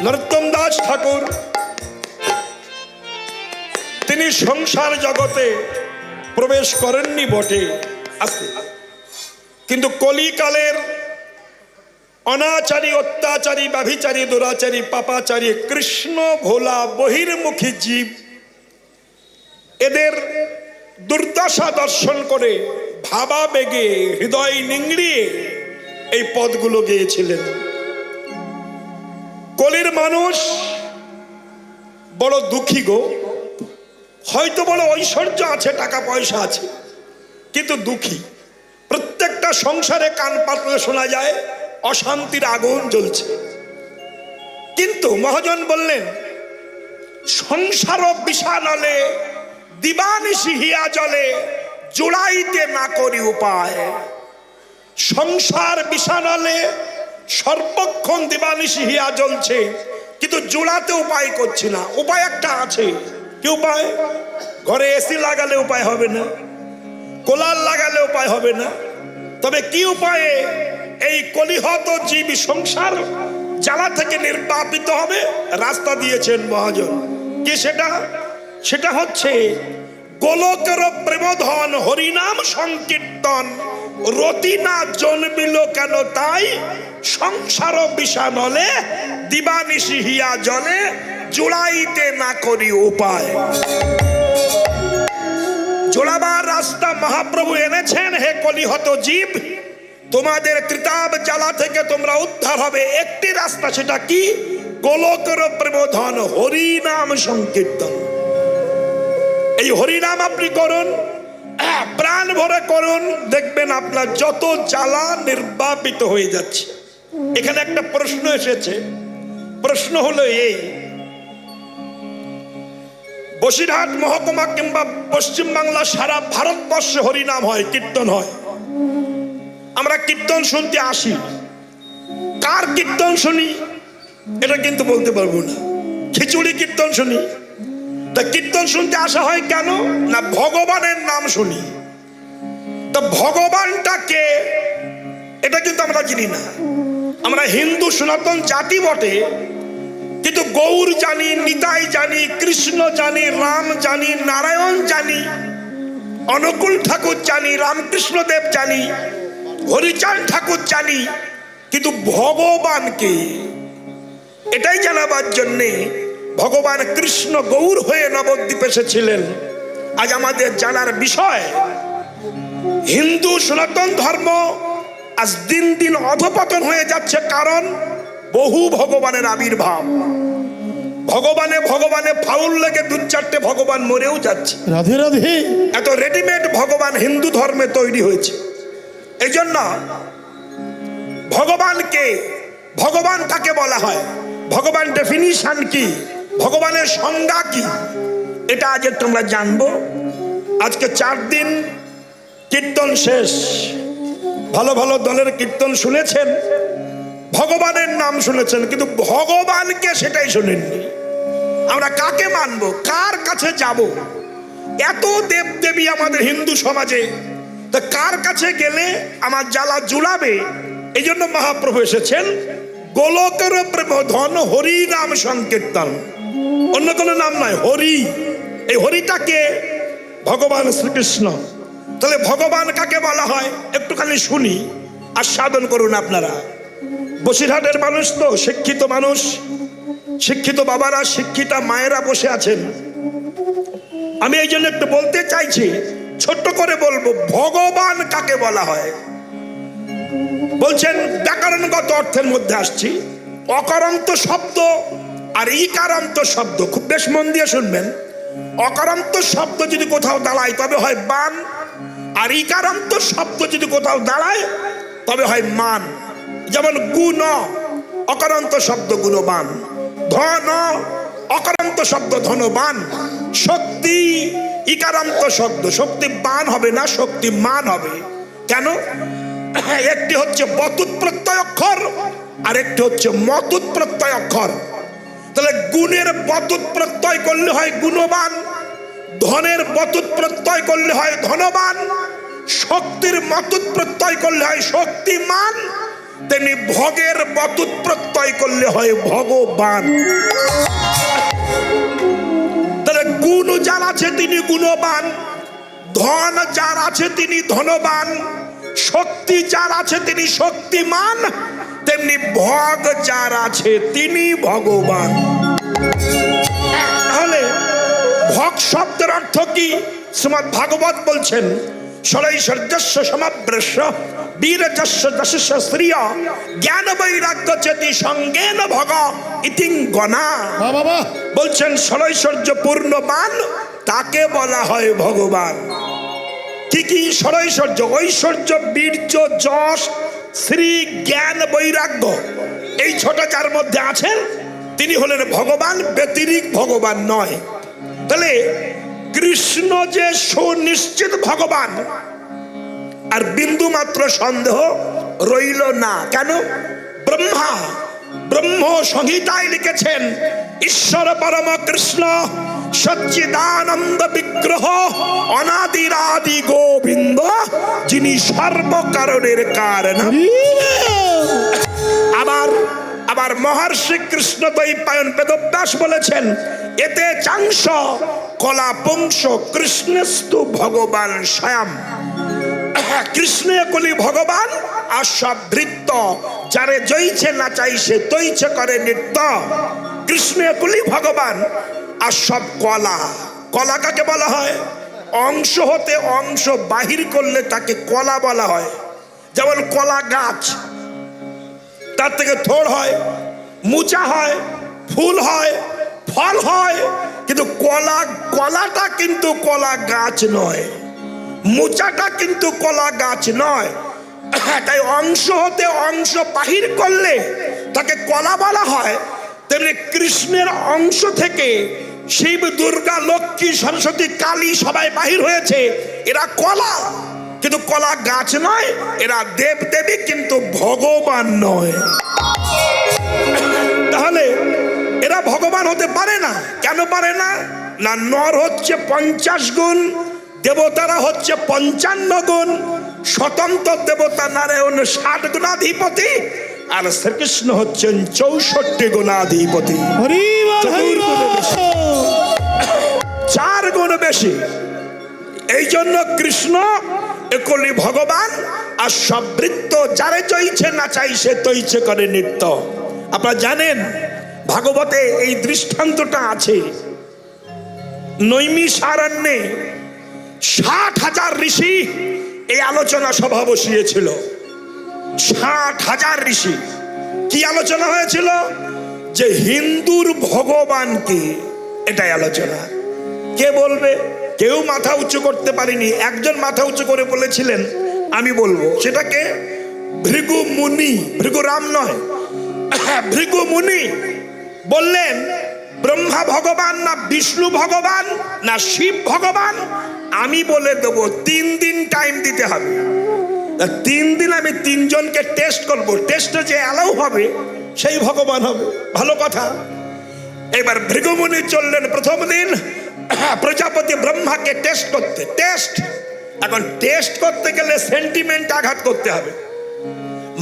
নরোত্তম দাস ঠাকুর তিনি সংসার জগতে প্রবেশ করেননি বটে, আছে, কিন্তু কলিকালের অনাচারী, অত্যাচারী, ব্যভিচারী, দুরাচারী, পাপাচারী, কৃষ্ণ ভোলা বহির্মুখী জীব এদের দুর্দশা দর্শন করে ভাবা বেগে হৃদয় নিংড়িয়ে এই পদগুলো গেয়েছিলেন। কলির মানুষ বড় দুঃখী গো, হয়তো বড় ঐশ্বর্য আছে, টাকা পয়সা আছে, কিন্তু দুঃখী। প্রত্যেকটা সংসারে কান পাতলে শোনা যায় অশান্তির আগুন জ্বলছে। কিন্তু মহাজন বললেন, সংসার বিষানলে দিবানিশি হিয়া জলে জোড়াইতে না করি উপায়। সংসার বিষানলে সর্বক্ষণ দিবানিশি হিয়া জ্বলছে, কিন্তু জোড়াতে উপায় করছি না। উপায় একটা আছে। কি উপায়? ঘরে এসি লাগালে উপায় হবে না, কুলার লাগালে উপায় হবে না। তবে কি উপায়ে এই কলিহত জীব সংসার জ্বালা থেকে নির্বাপিত হবে? রাস্তা দিয়েছেন মহাজন। কি সেটা? সেটা হচ্ছে গোলকের প্রেমধন হরিনাম সংকীর্তন রতি না জন্মিল কেন তাই সংসার বিষানলে দিবানিশি হিয়া জলে জোড়াইতে না করি উপায়। জোড়াবার রাস্তা মহাপ্রভু এনেছেন। হে কলিহত জীব, তোমাদের ত্রিতাব জ্বালা থেকে তোমরা উদ্ধার হবে। একটি রাস্তা, সেটা কি? গোলকের প্রেমধন হরিনাম সংকীর্তন। এই হরিনাম আপনি করুন, প্রাণ ভরে করুন, দেখবেন আপনার যত জ্বালা নির্বাপিত হয়ে যাচ্ছে। এখানে একটা প্রশ্ন এসেছে। প্রশ্ন হলো এই, বসিরহাট মহকুমা কিংবা পশ্চিমবাংলা সারা ভারতবর্ষে হরিনাম হয়, কীর্তন হয়। আমরা কীর্তন শুনতে আসি। কার কীর্তন শুনি এটা কিন্তু বলতে পারবো না। খিচুড়ি কীর্তন শুনি। তা কীর্তন শুনতে আসা হয় কেন? না ভগবানের নাম শুনি। তা ভগবানটা কে এটা কিন্তু আমরা জানি না। আমরা হিন্দু সনাতন জাতি বটে, কিন্তু গৌর জানি, নিতাই জানি, কৃষ্ণ জানি, রাম জানি, নারায়ণ জানি, অনুকূল ঠাকুর জানি, রামকৃষ্ণ দেব জানি, হরিচাঁদ ঠাকুর জানি, কিন্তু ভগবানকে এটাই জানাবার জন্যে ভগবান কৃষ্ণ গৌর হয়ে নবদ্বীপ এসেছিলেন। আজ আমাদের জানার বিষয়, হিন্দু সনাতন ধর্ম আজ দিন দিন অধপতন হয়ে যাচ্ছে। কারণ বহু ভগবানের আবির্ভাব। ভগবানে ভগবানে ফাউল লেগে দু চারটে ভগবান মরেও যাচ্ছে। রাধে রাধে। এত রেডিমেড ভগবান হিন্দু ধর্মে তৈরি হয়েছে। এই জন্য ভগবানকে, ভগবান কাকে বলা হয়, ভগবান ডেফিনিশন কি, ভগবানের সংজ্ঞা কি, এটা আজ একটু আমরা জানবো। আজকে 4 দিন কীর্তন শেষ। ভালো ভালো দলের কীর্তন শুনেছেন, ভগবানের নাম শুনেছেন, কিন্তু ভগবানকে সেটাই শুনেননি। আমরা কাকে মানবো, কার কাছে যাব? এত দেব দেবী আমাদের হিন্দু সমাজে, তা কার কাছে গেলে আমার জ্বালা জুড়াবে? এই জন্য মহাপ্রভু এসেছেন গোলকের প্রেমধন হরি নাম সংকীর্তন। অন্য কোনো নাম নয়, হরি। এই হরিটাকে ভগবান শ্রীকৃষ্ণ। তাহলে ভগবান কাকে বলা হয় একটুখানি শুনি, আস্বাদন করুন আপনারা। বসিরহাটের মানুষ তো শিক্ষিত মানুষ, শিক্ষিত বাবারা, শিক্ষিতা মায়েরা বসে আছেন। আমি এই জন্য একটু বলতে চাইছি, ছোট্ট করে বলবো, ভগবান কাকে বলা হয়। বলছেন ব্যাকরণগত অর্থের মধ্যে আসছি। অকারান্ত শব্দ আর ইকারান্ত শব্দ, খুব বেশ মন দিয়ে শুনবেন। অকারান্ত শব্দ যদি কোথাও দাঁড়ায় তবে হয় বান, আর ইকারান্ত শব্দ যদি কোথাও দাঁড়ায় তবে হয় মান। যেমন গুণ, অকারান্ত শব্দ গুণবান। ধন, অকারান্ত শব্দ ধনবান। শক্তি, ইকারান্ত শব্দ শক্তিবান হবে না, শক্তিমান হবে। কেন? একটি হচ্ছে বতুত প্রত্যয় অক্ষর, আর একটি হচ্ছে মতুত প্রত্যয় অক্ষর। তাহলে গুণের বতুত প্রত্যয় করলে হয় গুণবান, ধনের বতুত প্রত্যয় করলে হয় ধনবান, শক্তির মতুত প্রত্যয় করলে হয় শক্তিমান, তেমনি ভগের বতুত প্রত্যয় করলে হয় ভগবান। তাহলে গুণ যার আছে তিনি গুণবান, ধন যার আছে তিনি ধনবান, শক্তি যার আছে তিনি শক্তিমান, তেমনি ভগ যার আছে তিনি ভগবান। তাহলে ভগ শব্দের অর্থ কি? শ্রীমদ্ ভাগবত বলছেন ষড়ৈশ্বর্যস্য সমাব্রস্য বীরযস্য যশস্য শ্রিয় জ্ঞান বৈরাগ্য চেতি সঙ্গেন ভগ ইতিং গণা। বলছেন ষড়ৈশ্বর্য পূর্ণবান তাকে বলা হয় ভগবান। কি কি ষড়ৈশ্বর্য? ঐশ্বর্য, বীর্য, যশ, শ্রী, জ্ঞান, বৈরাগ্য, এই ছোট যার মধ্যে আছেন তিনি হলেন ভগবান, ব্যতিরিক্ত ভগবান নয়। তাহলে কৃষ্ণ যে সুনিশ্চিত ভগবান আর বিন্দু মাত্র সন্দেহ রইল না। কেন? ব্রহ্ম সংহিতায় লিখেছেন ঈশ্বর পরম কৃষ্ণ সচ্চিদানন্দ বিগ্রহ অনাদিরাদি গোবিন্দ যিনি সর্বকারণের কারণ। আবার মহর্ষি কৃষ্ণ দ্বৈপায়ন বেদব্যাস বলেছেন এতে চাংশ কলা পুংস কৃষ্ণস্তু ভগবান স্বয়ং। কৃষ্ণে কলি ভগবান আর সব বৃত্ত যারে জয়ছে না চাইছে তৈছে করে নৃত্য। কৃষ্ণে কলি ভগবান আর সব কলা। কলা কাকে বলা হয়? অংশ হতে অংশ বাহির করলে তাকে কলা বলা হয়। যেমন কলা গাছ, তার থেকে থোড় হয়, মুচা হয়, ফুল হয়, ফল হয়, কিন্তু কলাটা কিন্তু কলা গাছ নয়, মুচাটা কিন্তু কলা গাছ নয়। তাই অংশ হতে অংশ বাহির করলে তাকে কলা বলা হয়। তেমনি কৃষ্ণের অংশ থেকে শিব, দুর্গা, লক্ষ্মী, সরস্বতী, কালী সবাই বাহির হয়েছে, এরা কলা, কিন্তু কলা গাছ নয়। এরা দেব দেবী কিন্তু ভগবান নয়। তাহলে এরা ভগবান হতে পারে না। কেন পারে না? না নর হচ্ছে 50 গুণ, দেবতারা হচ্ছে 55 গুণ, স্বতন্ত্র দেবতা নারায়ণ 60 গুণাধিপতি, আর শ্রীকৃষ্ণ হচ্ছেন 64 গুণাধিপতি, 4 গুণ বেশি। এই জন্য কৃষ্ণ একলি ভগবান আর সব বৃত্ত যারে চাইছে না চাইছে তৈছে করে নৃত্য। আপনারা জানেন ভাগবতে এই দৃষ্টান্তটা আছে। নৈমিষারণ্যে 60,000 ঋষি এই আলোচনা সভা বসিয়েছিল। 60,000 ঋষি। কি আলোচনা হয়েছিল? যে হিন্দুর ভগবান কে, এটাই আলোচনা। কে বলবে? কেউ মাথা উঁচু করতে পারেনি। একজন মাথা উঁচু করে বলেছিলেন আমি বলবো। সেটাকে ভৃগু মুনি, ভৃগু রাম নয়, ভৃগু মুনি বললেন ব্রহ্মা ভগবান না বিষ্ণু ভগবান না শিব ভগবান আমি বলে দেবো। 3 দিন টাইম দিতে হবে। 3 দিন আমি 3 জনকে টেস্ট করব, টেস্টে যে অ্যালাউ হবে সেই ভগবান হবে। ভালো কথা। এবার ভৃগুমুনি চললেন প্রথম দিন প্রজাপতি ব্রহ্মাকে টেস্ট করতে। এখন টেস্ট করতে গেলে সেন্টিমেন্ট আঘাত করতে হবে।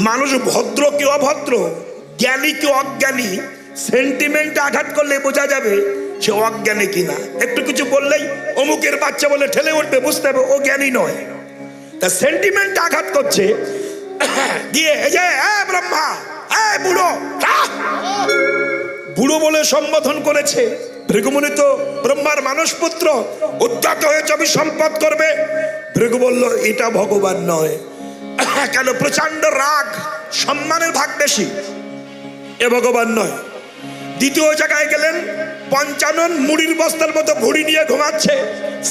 মানুষ ভদ্র কি অভদ্র, জ্ঞানী কি অজ্ঞানী, সেন্টিমেন্ট আঘাত করলে বোঝা যাবে সে অজ্ঞানী কিনা। একটু কিছু বললেই অমুকের বাচ্চা বলে ঠেলে উঠবে, বুঝতে হবে ও জ্ঞানী নয়। তা সেন্টিমেন্ট আঘাত করছে গিয়ে এই যে ব্রহ্মা, বুড়ো, বুড়ো বলে সম্বোধন করেছে। ভৃগুমুনি তো ব্রহ্মার মানসপুত্র, উদ্যত হয়ে সম্পদ করবে। ভৃগু বলল এটা ভগবান নয়। কেন? প্রচন্ড রাগ, সম্মানের ভাগ বেশি, এ ভগবান নয়। দ্বিতীয় জায়গায় গেলেন, পঞ্চানন মুড়ির বস্তার মতো ভুড়ি নিয়ে ঘুমাচ্ছে,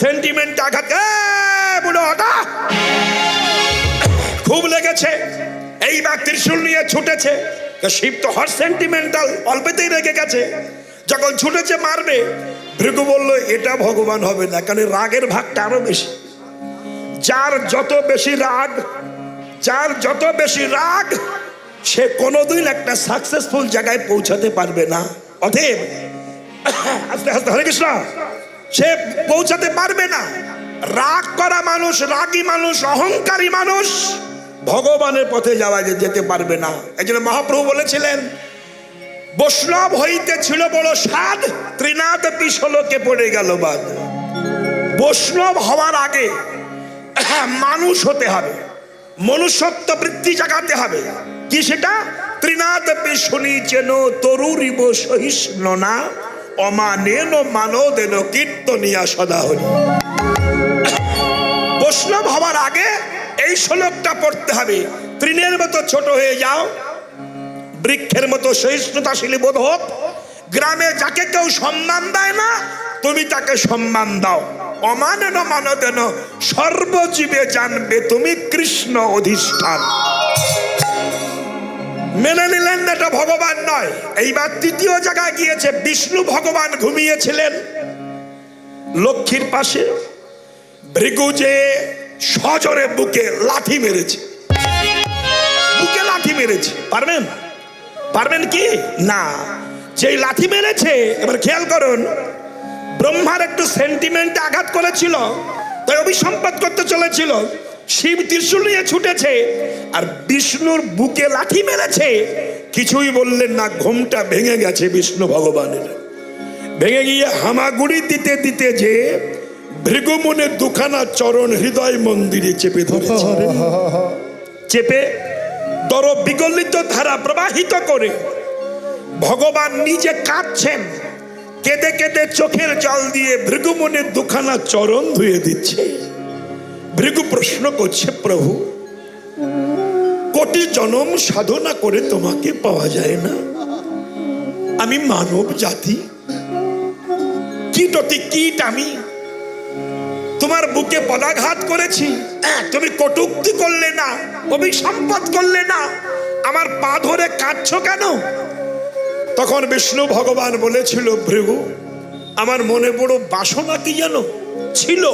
সেন্টিমেন্ট আঘাত, বুড়ো হটা, খুব লেগেছে। এইবার ত্রিশূল নিয়ে ছুটেছে। শিব তো হট সেন্টিমেন্টাল, অল্পতেই রেগে গেছে। যখন ছুটেছে মারবে, ভৃগু বলল এটা ভগবান হবে না, কারণ রাগের ভাগটা আরো বেশি। যার যত বেশি রাগ সে কোনোদিন একটা সাকসেসফুল জায়গায় পৌঁছাতে পারবে না। অতএব আস্তে আস্তে, হরে কৃষ্ণ, সে পৌঁছাতে পারবে না। রাগ করা মানুষ, রাগী মানুষ, অহংকারী মানুষ ভগবানের পথে যাওয়া যেতে পারবে না। এই জন্য মহাপ্রভু বলেছিলেন, বৈষ্ণব হইতে ছিল বড় সাধ, ত্রিনাথ পিছলকে পড়ে গেল বাদ। বৈষ্ণব হওয়ার আগে মানুষ হতে হবে, মনুষ্যত্ব বৃত্তি জাগাতে হবে। কি সেটা? ত্রিনাথ পিছনি চেন তরুরিব সহিষ্ণ না, অমানেন মানদেন কীর্তনিয়া সদা হরি। বৈষ্ণব হওয়ার আগে এই শ্লোকটা পড়তে হবে। তৃণের মতো ছোট হয়ে যাও, বৃক্ষের মতো সহিষ্ণুতাশীল বোধ হোক। গ্রামে যাকে কেউ সম্মান দেয় না, তুমি তাকে সম্মান দাও। অমানেন মানদেন, সর্বজীবে জানবে তুমি কৃষ্ণ অধিষ্ঠান। মেনে নিলেন না, এটা ভগবান নয়। এইবার তৃতীয় জায়গায় গিয়েছে। বিষ্ণু ভগবান ঘুমিয়েছিলেন লক্ষ্মীর পাশে। ভৃগু যে সজোরে বুকে লাথি মেরেছে, বুকে লাথি মেরেছে। পারবেন? পারবেন কি না? যেই লাথি মেরেছে, এবার খেয়াল করুন, ব্রহ্মার একটু সেন্টিমেন্টে আঘাত করেছিল, তাই অভিসম্পাদ করতে চলেছিল। শিব ত্রিশূল নিয়ে ছুটেছে, আর বিষ্ণুর বুকে লাথি মেরেছে। কিছুই বললেন না, ঘুমটা ভেঙে গেছে বিষ্ণু ভগবানের। ভেঙে গিয়ে হামাগুড়ি দিতে দিতে যে ভৃগু মনে দুখানা চরণ হৃদয় মন্দিরে চেপে ধরেছে। চেপে দর বিগলিত ধারা প্রবাহিত করে ভগবান নিজে কাঁদছেন। কেঁদে কেঁদে চোখের জল দিয়ে ভৃগু মনে দুখানা চরণ ধুয়ে দিচ্ছে। ভৃগু প্রশ্ন করছে, প্রভু, কোটি জনম সাধনা করে তোমাকে পাওয়া যায় না, আমি মানব জাতি, কীট অতি কীট, আমি তোমার বুকে পদাঘাত করেছি, তুমি কটূক্তি করলে না, অভিসম্পাদ করলে না, আমার পা ধরে কাঁদছো কেন? তখন বিষ্ণু ভগবান বলেছিল, ভৃগু, আমার মনে বড় বাসনা কি যেন ছিল,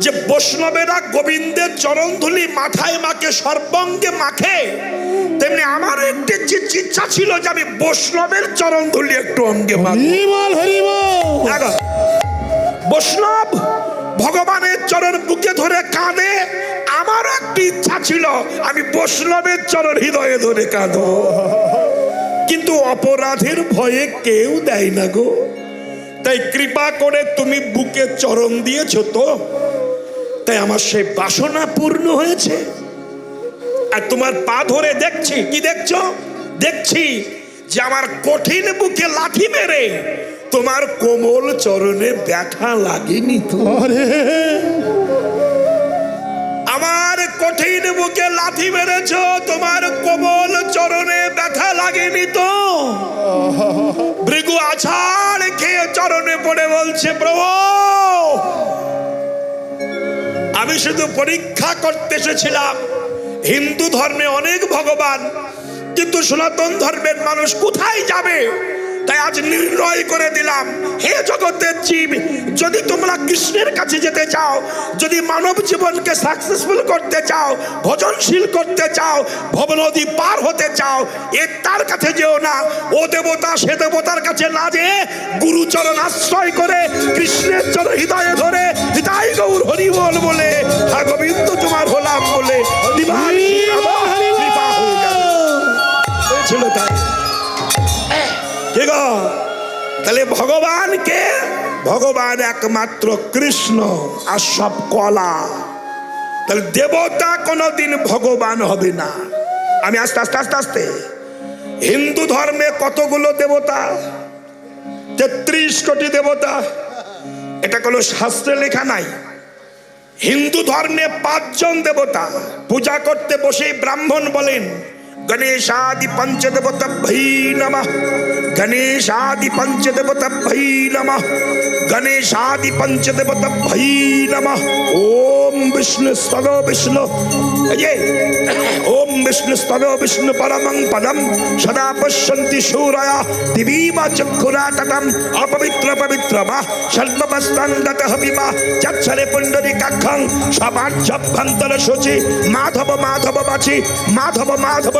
যে বৈষ্ণবেরা গোবিন্দের চরণ ধুলি মাথায় মাখে, সর্বাঙ্গে মাখে, তেমনি আমার একটি ইচ্ছা ছিল যে আমি বৈষ্ণবের চরণ ধুলি একটু অঙ্গে মাখি। বৈষ্ণব ভগবানের চরণ বুকে ধরে কাঁদে, আমার একটি ইচ্ছা ছিল আমি বৈষ্ণবের চরণ হৃদয়ে ধরে কাঁদো। কিন্তু অপরাধের ভয়ে কেউ দেয় না গো, তাই কৃপা করে তুমি বুকে চরণ দিয়েছ তো, তাই আমার সেই বাসনা পূর্ণ হয়েছে। আর তোমার পা ধরে দেখছি, কি দেখছো? দেখছি যে আমার কঠিন বুকে লাথি মেরে তোমার কোমল চরণে ব্যথা লাগেনি তো। আমার কঠিন বুকে লাথি মেরেছ, তোমার কোমল চরণে ব্যথা লাগেনি তো। ভৃগু আছাড় খেয়ে চরণে পড়ে বলছে, প্রভু, আমি শুধু পরীক্ষা করতে এসেছিলাম। হিন্দু ধর্মে অনেক ভগবান, কিন্তু সনাতন ধর্মের মানুষ কোথায় যাবে? তাই আজ নির্ণয় করে দিলাম, হে জগতের জীব, যদি তোমরা কৃষ্ণের কাছে যেতে চাও, যদি মানব জীবনকে সাকসেসফুল করতে চাও, ভজনশীল করতে চাও, ভবনদী পার হতে চাও, তার কাছে যেও না। ও দেবতা সে দেবতার কাছে না যেয়ে গুরুচরণ আশ্রয় করে কৃষ্ণের চরণ হৃদয়ে ধরে হৃদয় গৌর হরি বল বলে, হ্যাঁ গোবিন্দ তোমার হলাম বলে ছিল। তাই তাহলে ভগবানকে, ভগবান একমাত্র কৃষ্ণ, আর সব কলা। তাহলে দেবতা কোনদিন ভগবান হবে না। আমি আস্তে আস্তে আস্তে আস্তে, হিন্দু ধর্মে কতগুলো দেবতা? 33 কোটি দেবতা। এটা কোনো শাস্ত্রে লেখা নাই। হিন্দু ধর্মে 5 জন দেবতা। পূজা করতে বসে ব্রাহ্মণ বলেন, गणेशादि पंचदेवताभ्यै नमः, गणेशादि पंचदेवताभ्यै नमः, गणेशादि पंचदेवताभ्यै नमः। ओम विष्णु स्तवो विष्णु, ये ओम विष्णु स्तवो विष्णु परमं पदम सदा पश्यन्ति शूरया दिवीव चक्षुराततम अपवित्र पवित्र वा सर्ववस्तन्दतः विवा चक्षरे पुण्डरीकाक्षं सवार्जभ्यन्तर शुचि माधव माधव वाचि माधव माधव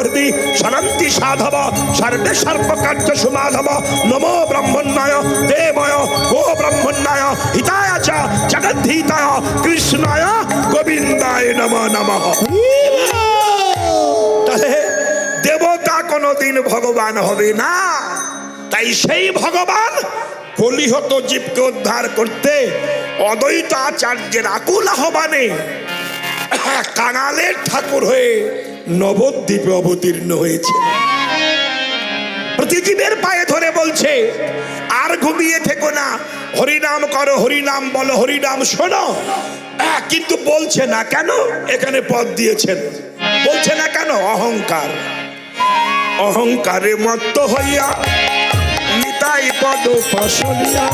शरंति साधव सर्वे सर्वकार्येषु माधव। नमो ब्रह्मण्याय देवाय गो ब्रह्मण्याय हिताय च जगद्धिताय कृष्णाय गोविन्दाय नमो नमः। কোনোদিন ভগবান হবে না। তাই সেই ভগবান কলিহত জীবকে উদ্ধার করতে অদ্বৈত আচার্যের আকুল আহ্বানে কাঙালের ঠাকুর হয়ে নবদ্বীপে অবতীর্ণ হয়েছে। প্রতিজীবের পায়ে ধরে বলছে, আর ঘুমিয়ে থেকো না, হরিনাম করো, হরিনাম বলো, হরিনাম শোনো। কিন্তু বলছে না কেন? এখানে পদ দিয়েছেন, বলছে না কেন? অহংকার। অহংকারে মত্ত হইয়া নিতাই পদ পাশলিয়া,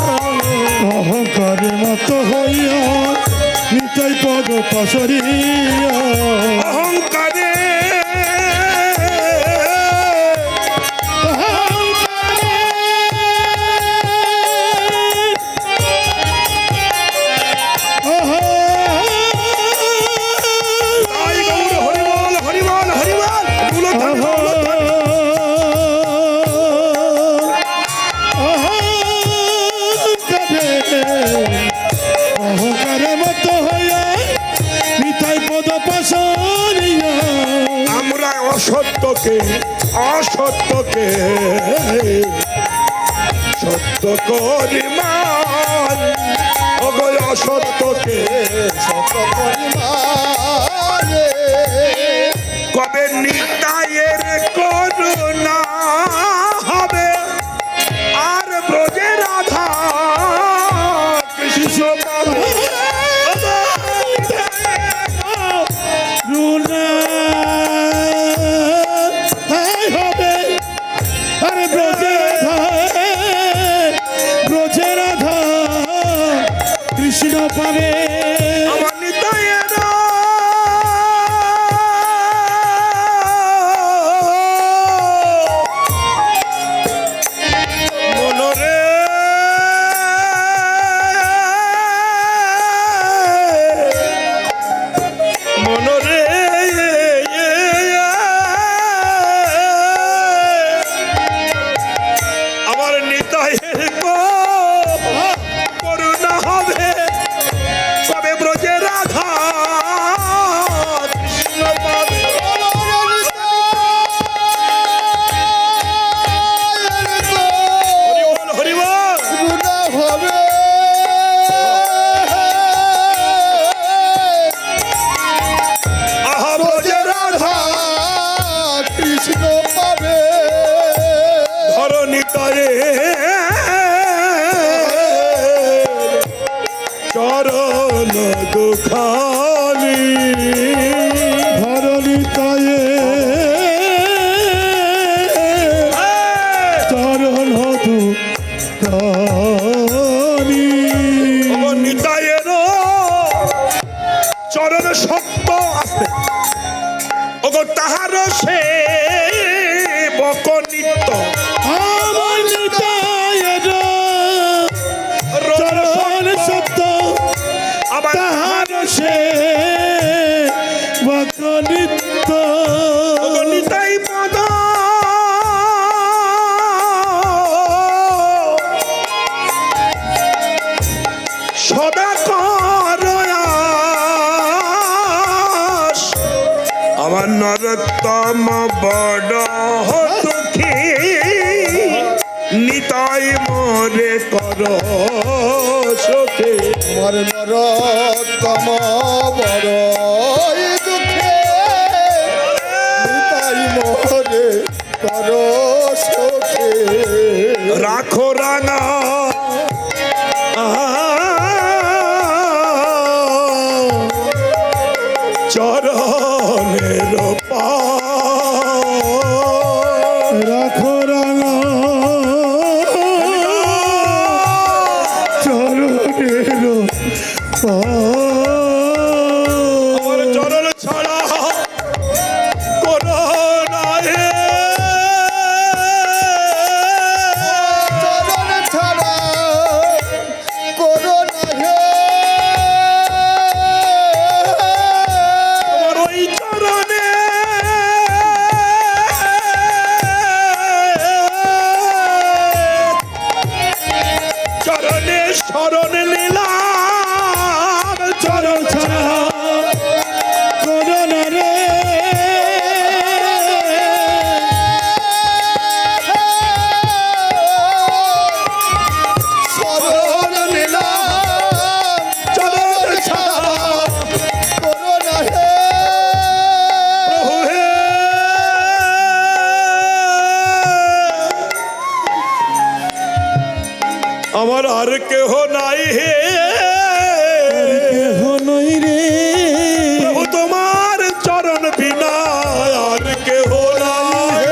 অহংকারে মত হইয়া নিতাই পদ পাশরিয়া, অহংকারে অহংকারে মত হইয়া নিতাই পদ পাশরিয়া, আমরা অসত্যকে অসত্যকে সত্য করি মান, অগয় অসত্যকে সত পরিমাণে কবে নিতাইয়ের করুণা হবে, আর ব্রজে রাধা কৃষ্ণ পাবে। রুনা হবে, আরে ব্রজে রাধা কৃষ্ণ পাবে। আমার নিতাইয়ের মনরে মনরে আমার নিতাইয়ের করুণা হবে, কবে ব্রজে রাধা কৃষ্ণ পাবে। হরিবল হরিবল। রুনা হবে, আহা ব্রজে রাধা কৃষ্ণ পাবে। ধরণী করে চরণ দুখানি, ধরণী তায়ে চরণ হতু কানি, নিতাইয়ের চরণ সত্য আছে, ওগো তাহার সে বক নিত্য আমার নিতায়ের চরণ সত্য, আবার তাহার সে বক নিত্য, ওগো নিতাই পদ সদা কর আস, আমার নরোত্তম বড় দুঃখী, নিতাই মোরে কর সুখী। আমার নরোত্তম বড় দুঃখে নিতাই মোরে কর সুখে, রাখো রাঙা চরণের রাখো রাঙা চরণের আমার চরণ ছাড়া করোনায় চরণ ছাড়া করোনা হে, আমার ওই চরণে চরণে শরণ নিলাম, চরণ ছাড়া করোনা রে আমার আর কেহ নাই হে কেহ নই রে প্রভু তোমার চরণ বিনা আর কেহ নাই।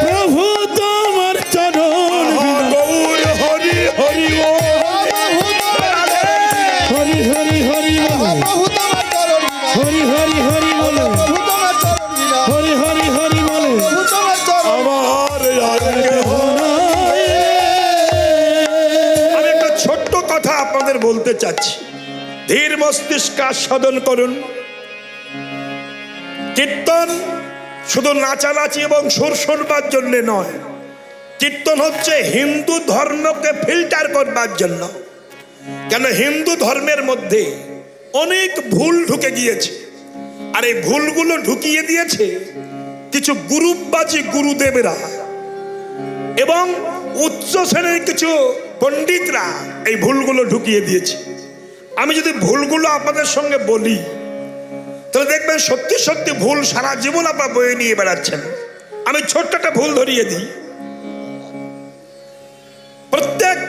প্রভু তোমার চরণ গৌর হরি হরি ও হরি হরি হরি বলে প্রভু তোমার চরণ বিনা, হরি হরি হরি বলে প্রভু তোমার চরণ বিনা, হরি হরি হরি বলে প্রভু তোমার চরণ। আমার আর কেহ। আমি একটা ছোট্ট কথা আপনাদের বলতে চাচ্ছি, ধীর মস্তিষ্ক সাধন করুন। কীর্তন শুধু নাচানাচি এবং সুর শুনবার জন্য নয়, কীর্তন হচ্ছে হিন্দু ধর্মকে ফিল্টার করবার জন্য। কেন হিন্দু ধর্মের মধ্যে অনেক ভুল ঢুকে গিয়েছে, আর এই ভুলগুলো ঢুকিয়ে দিয়েছে কিছু গ্রুপবাজি গুরুদেবেরা এবং উচ্চ শ্রেণীর কিছু পণ্ডিতরা। এই ভুলগুলো ঢুকিয়ে দিয়েছে। আমি যদি ভুলগুলো আপনাদের সঙ্গে বলি তাহলে দেখবেন সত্যি সত্যি ভুল সারা জীবন আপনার বয়ে নিয়ে বেড়াচ্ছেন। আমি ছোট্ট একটা ভুল ধরিয়ে দিই। প্রত্যেক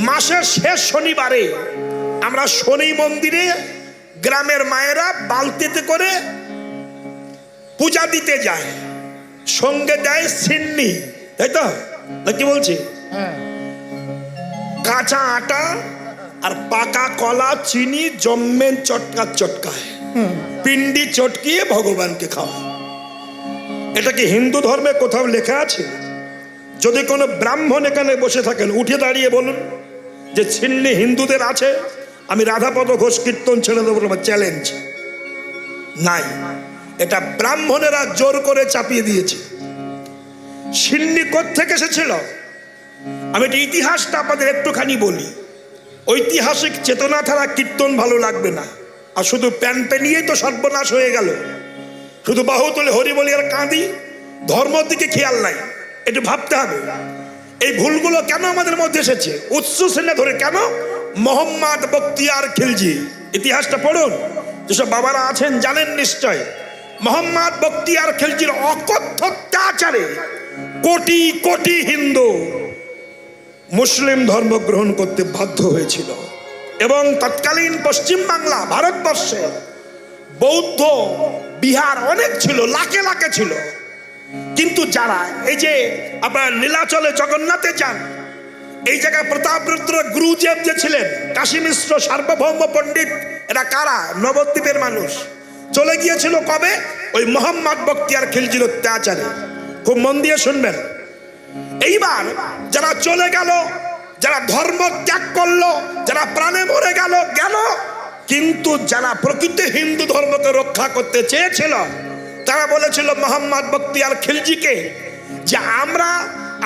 মাসের শেষ শনিবারে আমরা শনি মন্দিরে গ্রামের মায়েরা বালতিতে করে পূজা দিতে যায়, সঙ্গে দেয় সিন্নি, তাই তো না কি বলছি? কাঁচা আটা আর পাকা কলা, চিনি জম্মেন চটকায় পিন্ডি চটকিয়ে ভগবানকে খাওয়া। এটা কি হিন্দু ধর্মে কোথাও লেখা আছে? যদি কোনো ব্রাহ্মণ এখানে বসে থাকেন উঠে দাঁড়িয়ে বলুন যে ছিন্নি হিন্দুদের আছে, আমি রাধাপদ ঘোষ কীর্তন ছেড়ে দেবো, চ্যালেঞ্জ। নাই, এটা ব্রাহ্মণেরা জোর করে চাপিয়ে দিয়েছে। সিন্নি কোত্থেকে এসেছিল? আমি একটা ইতিহাসটা আপনাদের একটুখানি বলি। ঐতিহাসিক চেতনা ছাড়া কীর্তন ভালো লাগবে না। আর শুধু প্যান পেনিয়েই তো সর্বনাশ হয়ে গেল। শুধু বাহু তুলে হরি বলি আর কাঁদি, ধর্মের দিকে খেয়াল নাই। একটু ভাবতে হবে এই ভুলগুলো কেন আমাদের মধ্যে এসেছে। উৎস শ্রেণী ধরে কেন? মোহাম্মদ বখতিয়ার খিলজি, ইতিহাসটা পড়ুন। যেসব বাবারা আছেন জানেন নিশ্চয়। মোহাম্মদ বখতিয়ার খিলজির অকথ্য অত্যাচারে কোটি কোটি হিন্দু মুসলিম ধর্ম গ্রহণ করতে বাধ্য হয়েছিল। এবং তৎকালীন পশ্চিম বাংলা, ভারতবর্ষে বৌদ্ধ বিহার অনেক ছিল, লাখে লাখে ছিল। কিন্তু যারা এই যে আপনার নীলাচলে জগন্নাথে যান, এই জায়গায় প্রতাপরুদ্র গুরুদেব যে ছিলেন, কাশী মিশ্র, সার্বভৌম পণ্ডিত, এরা কারা? নবদ্বীপের মানুষ। চলে গিয়েছিল কবে? ওই মোহাম্মদ বখতিয়ার খিলজির অত্যাচারে। খুব মন দিয়ে শুনবেন। এইবার যারা চলে গেল, যারা ধর্ম ত্যাগ করলো, যারা প্রাণে মরে গেল, কিন্তু যারা প্রকৃত হিন্দু ধর্মকে রক্ষা করতে চেয়েছিল তারা বলেছিল মোহাম্মদ বখতিয়ার খিলজিকে যে আমরা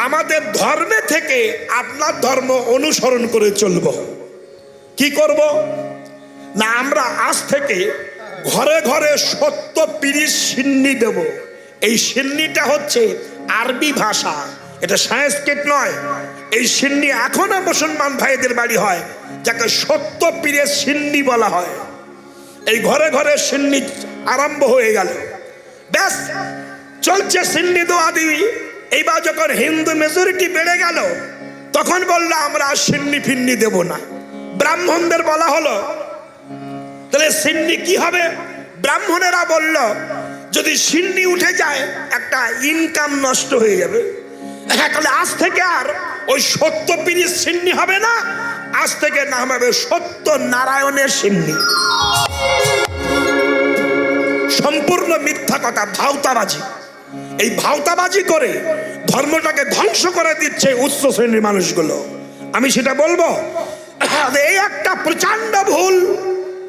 আমাদের ধর্মে থেকে আপনার ধর্ম অনুসরণ করে চলব। কি করব না, আমরা আজ থেকে ঘরে ঘরে 70 সিন্নি দেব। এই সিন্নিটা হচ্ছে আরবি ভাষা, এটা সংস্কৃত নয়। এই সিন্নি এখনো মুসলমান ভাইদের বাড়ি হয়, যাকে 70 সিন্নি বলা হয়। এই ঘরে ঘরে সিন্নি আরম্ভ হয়ে গেল। ব্যাস চলছে সিন্নি দোয়া দিবি। এইবার যখন হিন্দু মেজরিটি বেড়ে গেল, তখন বললো আমরা সিন্নি ফিন্নি দেব না। ব্রাহ্মণদের বলা হলো তাহলে সিন্নি কি হবে? ব্রাহ্মণেরা বলল যদি সিন্নি উঠে যায় একটা ইনকাম নষ্ট হয়ে যাবে। তাহলে আজ থেকে আর ওই 70 সিন্নি হবে না, আজ থেকে নাম হবে সত্য নারায়ণের সিন্নি। সম্পূর্ণ মিথ্যা কথা, ভাওতাবাজি। এই ভাওতাবাজি করে ধর্মটাকে ধ্বংস করে দিচ্ছে উচ্চ শ্রেণীর মানুষগুলো। আমি সেটা বলবো, এই একটা প্রচন্ড ভুল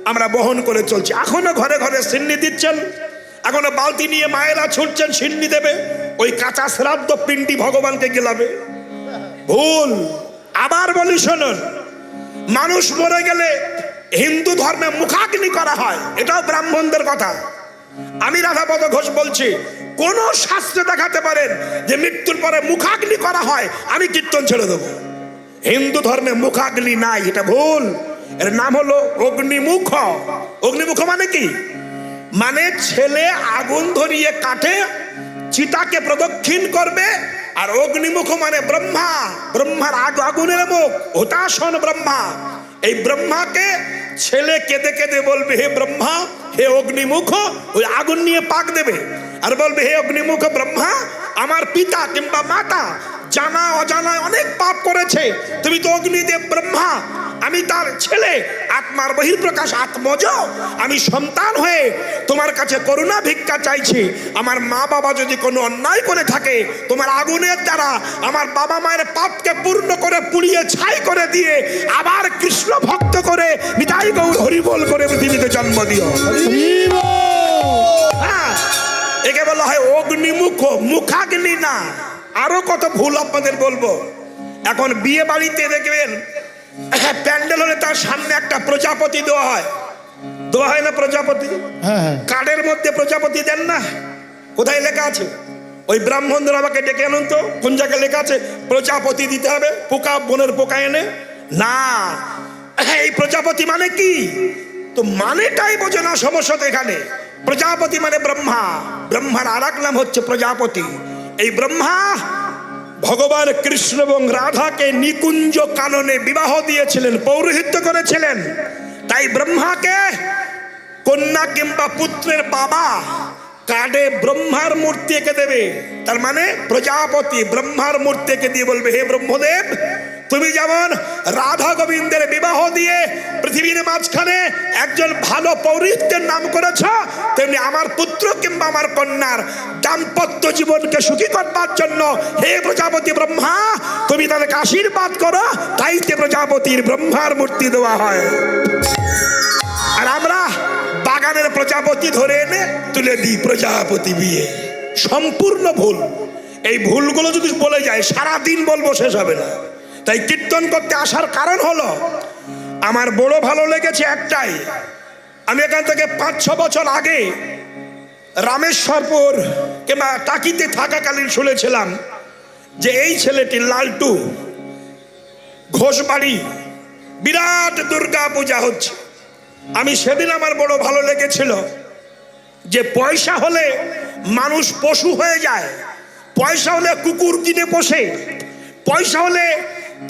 আমরা বহন করে চলছি। এখনো ঘরে ঘরে সিন্নি দিচ্ছেন, এখনো বালতি নিয়ে মায়েরা ছুটছেন সিন্নি দেবে, ওই কাঁচা শ্রাদ্ধ পিণ্ডি ভগবানকে গেলাবে। ভুল। আবার বলি শুনুন, মানুষ মরে গেলে হিন্দু ধর্মে মুখাগ্নি করা হয়, এটাও ব্রাহ্মণদের কথা। আমি রাধাপদ ঘোষ বলছি, কোন শাস্ত্রে দেখাতে পারেন যে মৃত্যুর পরে মুখাগ্নি করা হয়? আমি কীর্তন ছেড়ে দেবো। হিন্দু ধর্মে মুখাগ্নি নাই, এটা ভুল। এর নাম হলো অগ্নিমুখ। অগ্নিমুখ মানে কি? মানে ছেলে আগুন ধরিয়ে কাঠে চিতাকে প্রদক্ষিণ করবে, আর অগ্নিমুখ মানে ব্রহ্মা, ব্রহ্মার আগুনের মুখ, হতাশন ব্রহ্মা। এই ব্রহ্মাকে ছেলে কেঁদে কেঁদে বলবে, হে ব্রহ্মা, হে অগ্নিমুখ, ওই আগুন নিয়ে পাক দেবে আর বলবে, হে অগ্নিমুখ ব্রহ্মা, আমার পিতা কিংবা মাতা জানা অজানায় অনেক পাপ করেছে, তুমি তো অগ্নিদেব ব্রহ্মা, আমি তার ছেলে, আত্মার বহির্প্রকাশ আত্মজ, আমি সন্তান হয়ে তোমার কাছে করুণা ভিক্ষা চাইছি। আমার মা বাবা যদি কোনো অন্যায় করে থাকে, তোমার আগুনের দ্বারা আমার বাবা মায়ের পাপকে পূর্ণ করে পুড়িয়ে ছাই করে দিয়ে আবার কৃষ্ণ ভক্ত করে নিতাই গৌর হরিবোল করে পৃথিবীতে জন্ম দিও। হ্যাঁ, একে বলা হয় অগ্নিমুখ, মুখাগ্নি না। আরো কত ভুল আপনাদের বলবো। এখন বিয়ে বাড়িতে দেখবেন প্যান্ডেল হলে তার সামনে একটা প্রজাপতি দেওয়া হয়, দেওয়া হয় না প্রজাপতি? হ্যাঁ, কার্ডের মধ্যে প্রজাপতি দেন না? কোথায় লেখা আছে? ওই ব্রাহ্মণদের আমাকে ডেকে আনুন তো, কোন জায়গায় লেখা আছে প্রজাপতি দিতে হবে? পোকা, বনের পোকা এনে না। এই প্রজাপতি মানে কি? তো মানেটাই বোঝে না, সমস্যা তো এখানে। প্রজাপতি মানে ব্রহ্মা, ব্রহ্মার আর এক নাম হচ্ছে প্রজাপতি। এই ব্রহ্মা ভগবান কৃষ্ণ এবং রাধাকে নিকুঞ্জ কাননে বিবাহ দিয়েছিলেন, পৌরোহিত্য করেছিলেন। তাই ব্রহ্মাকে কন্যা কিংবা পুত্রের বাবা কার্ডে ব্রহ্মার মূর্তি এঁকে দেবে। তার মানে প্রজাপতি ব্রহ্মার মূর্তি এঁকে দিয়ে বলবে, হে ব্রহ্মদেব, তুমি যেমন রাধা গোবিন্দের বিবাহ দিয়ে পৃথিবীর মাঝখানে একজন ভালো পৌরোহিত্যের নাম করেছ, তেমনি আমার পুত্র কিংবা আমার কন্যার দাম্পত্য জীবনকে সুখী করবার জন্য হে প্রজাপতি ব্রহ্মা, তুমি তাদেরকে আশীর্বাদ করো। তাইতে প্রজাপতির ব্রহ্মার মূর্তি দেওয়া হয়। আর আমরা বাগানের প্রজাপতি ধরে এনে তুলে দিই প্রজাপতি বিয়ে। সম্পূর্ণ ভুল। এই ভুলগুলো যদি বলে যায় সারাদিন বলবো, শেষ হবে না। তাই কীর্তন করতে আসার কারণ হলো আমার বড় ভালো লেগেছে একটাই, আমি এখান থেকে 5-6 বছর আগে রামেশ্বরপুর কিংবা টাকিতে থাকাকালীন শুনেছিলাম যে এই ছেলেটি লালটু ঘোষবাড়ি বিরাট দুর্গা পূজা হচ্ছে। আমি সেদিন আমার বড় ভালো লেগেছিল যে পয়সা হলে মানুষ পশু হয়ে যায়, পয়সা হলে কুকুর কিনে পোষে, পয়সা হলে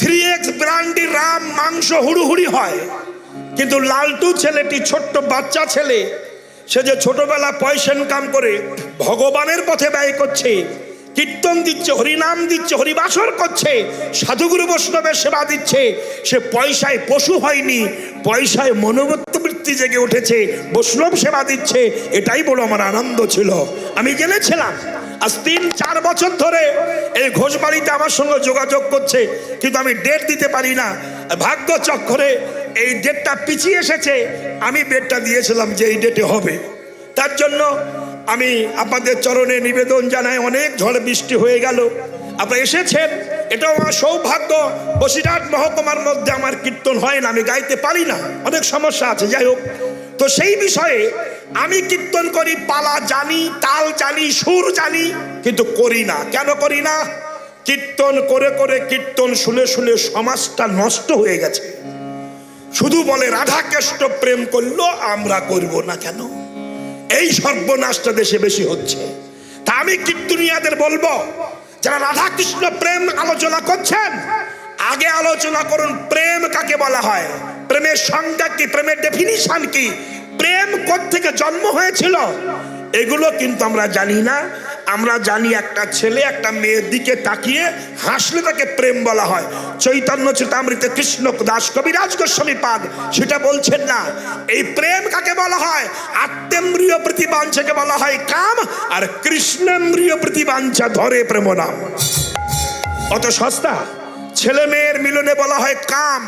3X ব্র্যান্ডের রাম মাংস হুড়ুহুড়ি হয়। কিন্তু লালটু ছেলেটি ছোট্ট বাচ্চা ছেলে, সে যে ছোটবেলা পয়সা ইনকাম করে ভগবানের পথে ব্যয় করছে, কীর্তন দিচ্ছে, হরিনাম দিচ্ছে, হরিবাসর করছে, সাধুগুরু বৈষ্ণবের সেবা দিচ্ছে, সে পয়সায় পশু হয়নি, পয়সায় মনোবৃত্তি জেগে উঠেছে, বৈষ্ণব সেবা দিচ্ছে। এটাই বড় আমার আনন্দ ছিল। আমি জেনেছিলাম আজ 3-4 বছর ধরে এই ঘোষবাড়িতে আমার সঙ্গে যোগাযোগ করছে, কিন্তু আমি ডেট দিতে পারি না। ভাগ্য চক্করে এই ডেটটা পিছিয়ে এসেছে। আমি ডেটটা দিয়েছিলাম যে এই ডেটে হবে। তার জন্য আমি আপনাদের চরণে নিবেদন জানাই, অনেক ঝড় বৃষ্টি হয়ে গেল, আপনারা এসেছেন, এটাও আমার সৌভাগ্য। বসিরহাট মহকুমার মধ্যে আমার কীর্তন হয় না, আমি গাইতে পারি না, অনেক সমস্যা আছে। যাই হোক, তো সেই বিষয়ে আমি কীর্তন করি, পালা জানি, তাল জানি, সুর জানি, কিন্তু করি না। কেন করি না? কীর্তন করে করে, কীর্তন শুনে শুনে সমাজটা নষ্ট হয়ে গেছে। শুধু বলে রাধা কৃষ্ণ প্রেম করলো, আমরা করব না কেন? এই সর্বনাশটা দেশে বেশি হচ্ছে। তা আমি কীর্তনিয়াদের বলবো, যারা রাধা কৃষ্ণ প্রেম আলোচনা করছেন, আগে আলোচনা করুন প্রেম কাকে বলা হয়, প্রেমের সংজ্ঞা কি, প্রেমের ডেফিনিশন কি, প্রেম কোত্থেকে জন্ম হয়েছিল, এগুলো কিন্তু আমরা জানি না। আমরা জানি একটা ছেলে একটা মেয়ের দিকে তাকিয়ে হাসলে তাকে প্রেম বলা হয়। চৈতন্য চরিতামৃতে কৃষ্ণ দাস কবিরাজ গোস্বামী পাদ সেটা বলছেন না। এই প্রেম কাকে বলা হয়? আত্মেন্দ্রিয় প্রতিবাঞ্ছাকে বলা হয় কাম, আর কৃষ্ণেন্দ্রিয় প্রতিবাঞ্ছা ধরে প্রেম নাম। অত সস্তা? ছেলে মেয়ের মিলনে বলা হয় কাম,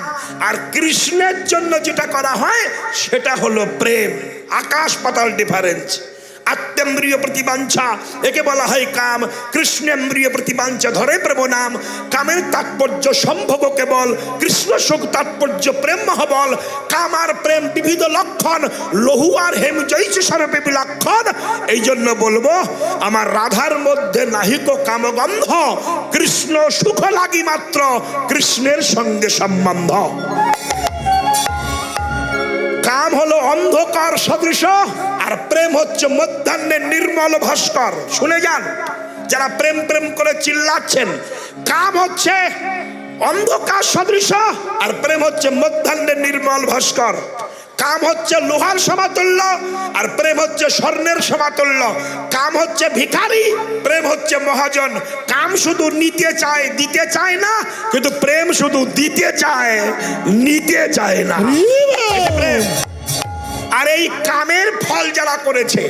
আর কৃষ্ণের জন্য যেটা করা হয় সেটা হলো প্রেম। আকাশ পাতাল ডিফারেন্স। আত্মেন্দ্রিয় প্রতিবাঞ্ছা একে বলা হয় কাম, কৃষ্ণেন্দ্রিয় প্রতিবাঞ্ছা ধরে প্রেম নাম। কামের তাৎপর্য সম্ভব কেবল, কৃষ্ণ সুখ তাৎপর্য প্রেম মহাবল। কাম আর প্রেম বিবিধ লক্ষণ, লহু আর হেম জৈছে স্বরূপে বিলক্ষণ। এই জন্য বলবো আমার রাধার মধ্যে নাহিক কামগন্ধ, কৃষ্ণ সুখ লাগি মাত্র, কৃষ্ণের সঙ্গে সম্বন্ধ। কাম হলো অন্ধকার সদৃশ, আর প্রেম হচ্ছে মধ্যাহ্নের নির্মল ভাস্কর। শুনে যান, যারা প্রেম প্রেম করে চিল্লাচ্ছেন, কাম হচ্ছে অন্ধকার সদৃশ আর প্রেম হচ্ছে মধ্যাহ্নের নির্মল ভাস্কর। কাম হচ্ছে লোহার সমতুল্য আর প্রেম হচ্ছে স্বর্ণের সমতুল্য। কাম হচ্ছে ভিখারি, প্রেম হচ্ছে মহাজন। কাম শুধু নিতে চায়, দিতে চায় না, কিন্তু প্রেম শুধু দিতে চায়, নিতে চায় না। প্রেম। আর এই কামের ফল যারা করেছে